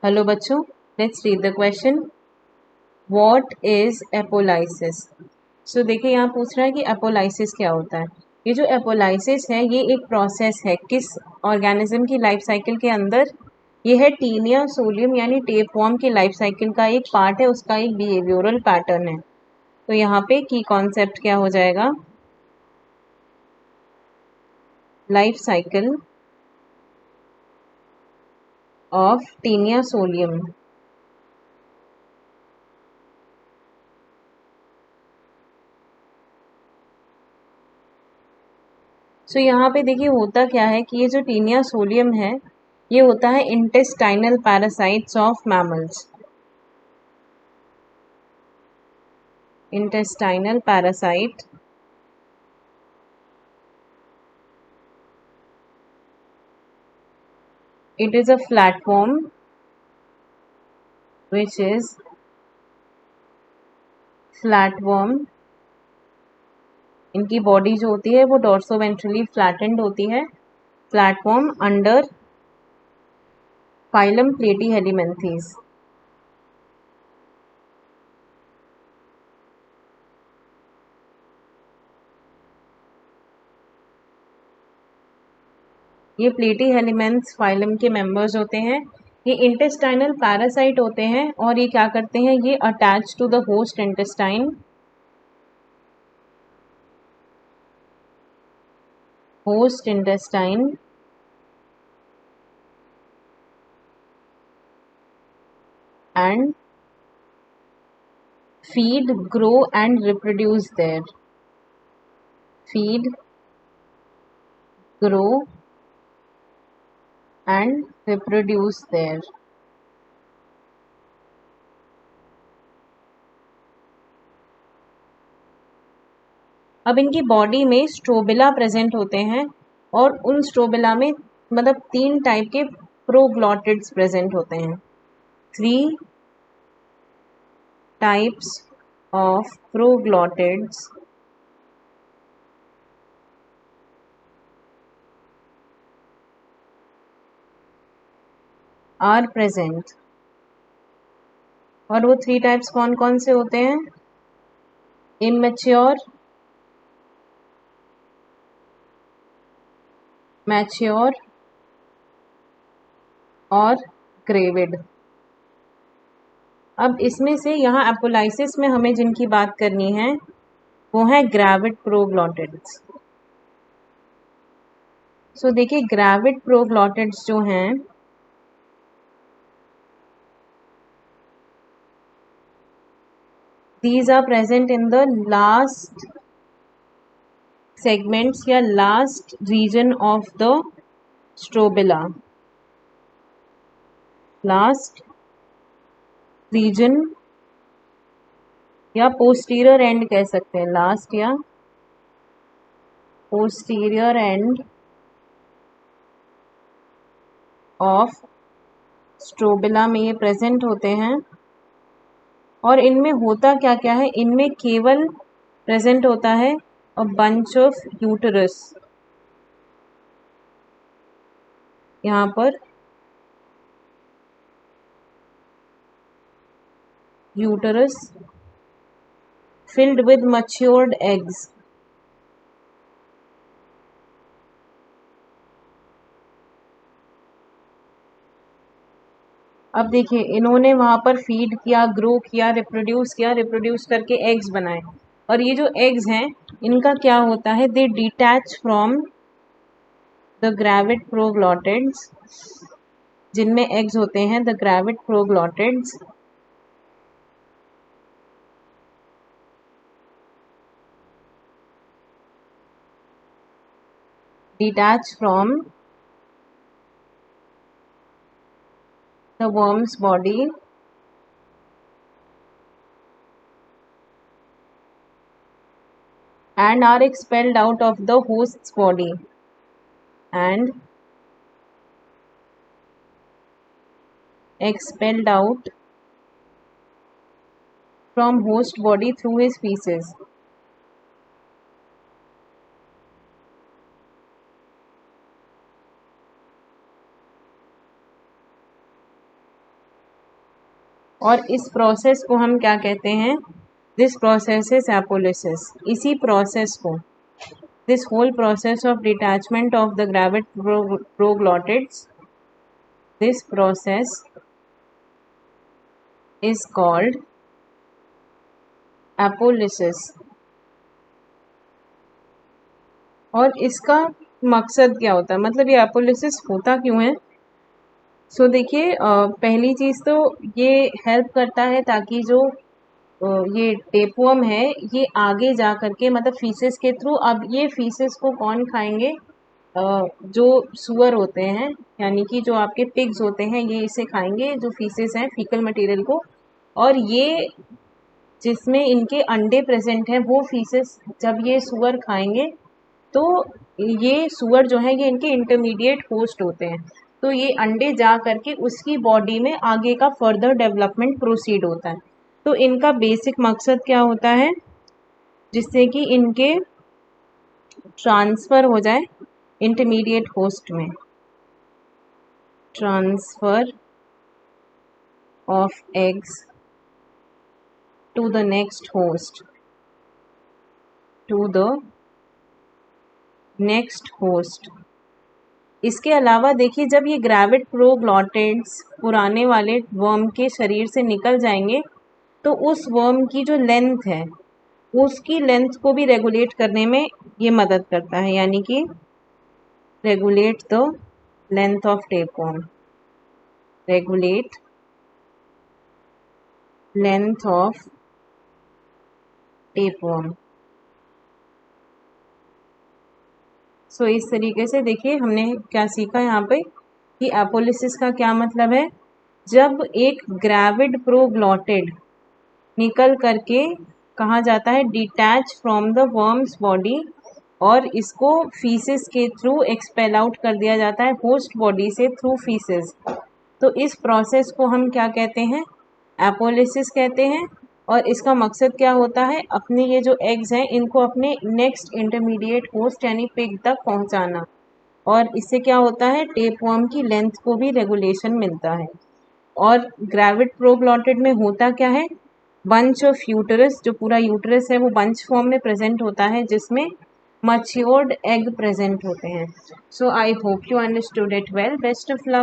Hello बच्चों, let's read the question. What is apolysis? So देखिए यहाँ पूछ रहा है कि एपोलाइसिस क्या होता है. ये जो एपोलाइसिस है ये एक प्रोसेस है किस ऑर्गेनिज्म की लाइफ साइकिल के अंदर. ये है टीनिया सोलियम यानी टेपवर्म की लाइफ साइकिल का एक पार्ट है, उसका एक बिहेवियरल पैटर्न है. तो यहाँ पे की कॉन्सेप्ट क्या हो जाएगा? Life cycle of Taenia solium. So यहाँ पे देखिए होता क्या है कि ये जो टीनिया सोलियम है ये होता है intestinal parasites of mammals. Intestinal parasite it is a flatworm which is flatworm. इनकी बॉडी जो होती है वो डॉर्सोवेंट्रली फ्लैटेंड होती है. Flatworm under phylum Platyhelminthes. ये प्लेटीहेलिमेंथ्स फाइलम के मेंबर्स होते हैं. ये इंटेस्टाइनल पैरासाइट होते हैं और ये क्या करते हैं, ये attach to the host intestine. Host intestine and feed, grow and reproduce there. Feed, grow and reproduce there. अब इनकी बॉडी में स्ट्रोबिला प्रेजेंट होते हैं और उन स्ट्रोबिला में मतलब 3 टाइप के प्रोग्लॉटिड्स प्रेजेंट होते हैं. 3 types of proglottids are present. और वो 3 टाइप्स कौन कौन से होते हैं? इमेच्योर, मैच्योर और ग्रेविड. अब इसमें से यहाँ एपोलाइसिस में हमें जिनकी बात करनी है वो है ग्रेविड प्रोग्लॉटिड्स. सो देखिए ग्रेविड प्रोग्लॉटिड्स जो हैं these are present in the last segments या last region of the strobila. last region या posterior end कह सकते हैं, last या posterior end of strobila में ये present होते हैं. और इनमें होता क्या क्या है, इनमें केवल प्रेजेंट होता है अ बंच ऑफ यूटरस. यहाँ पर uterus filled with matured eggs. अब देखिए इन्होंने वहां पर फीड किया, ग्रो किया, रिप्रोड्यूस करके एग्स बनाए. और ये जो एग्स हैं इनका क्या होता है, they detach from the gravid proglottids. जिनमें एग्स होते हैं the gravid proglottids detach from the worm's body and are expelled out of the host's body and expelled out from host body through his feces. और इस process को हम क्या कहते हैं? This process is apolysis. इसी प्रोसेस को, this whole process of detachment of the gravid proglottids, this process is called apolysis. और इसका मकसद क्या होता है, मतलब ये एपोलिसिस होता क्यों है? सो देखिए, पहली चीज़ तो ये हेल्प करता है ताकि जो ये टेपवर्म है ये आगे जा करके, मतलब फीसेस के थ्रू, अब ये फीसेस को कौन खाएंगे? जो सुअर होते हैं, यानी कि जो आपके पिग्स होते हैं, ये इसे खाएंगे, जो फीसेस हैं, फीकल मटेरियल को। और ये जिसमें इनके अंडे प्रेजेंट हैं, वो फीसेस जब ये सुअर खाएंगे तो ये सुअर जो है ये इनके इंटरमीडिएट होस्ट होते हैं। तो ये अंडे जा करके उसकी बॉडी में आगे का फर्दर डेवलपमेंट प्रोसीड होता है। तो इनका बेसिक मकसद क्या होता है? जिससे कि इनके ट्रांसफ़र हो जाए इंटरमीडिएट होस्ट में, transfer of eggs to the next host, to the next host. इसके अलावा देखिए, जब ये ग्रेविड प्रोग्लॉटिड्स पुराने वाले वर्म के शरीर से निकल जाएंगे तो उस वर्म की जो लेंथ है उसकी लेंथ को भी रेगुलेट करने में ये मदद करता है, यानी कि regulate the length of tapeworm, regulate length of tapeworm. So इस तरीके से देखिए हमने क्या सीखा यहाँ पे कि एपोलिसिस का क्या मतलब है। जब एक ग्रेविड प्रोग्लॉटिड निकल करके कहाँ जाता है? Detach from the worms body, और इसको फीसेस के थ्रू एक्सपेल आउट कर दिया जाता है होस्ट बॉडी से थ्रू फीसेस। तो इस प्रोसेस को हम क्या कहते हैं? एपोलिसिस कहते हैं। और इसका मकसद क्या होता है? अपने ये जो एग्स हैं इनको अपने नेक्स्ट इंटरमीडिएट होस्ट यानी पिग तक पहुंचाना। और इससे क्या होता है? टेपवर्म की लेंथ को भी रेगुलेशन मिलता है। और ग्रेविड प्रोग्लॉटिड में होता क्या है? बंच ऑफ यूटरस, जो पूरा यूटरस है वो बंच फॉर्म में प्रेजेंट होता है, जिसमें मच्योर्ड एग प्रेजेंट होते हैं। So I hope you understood it well. Best of luck.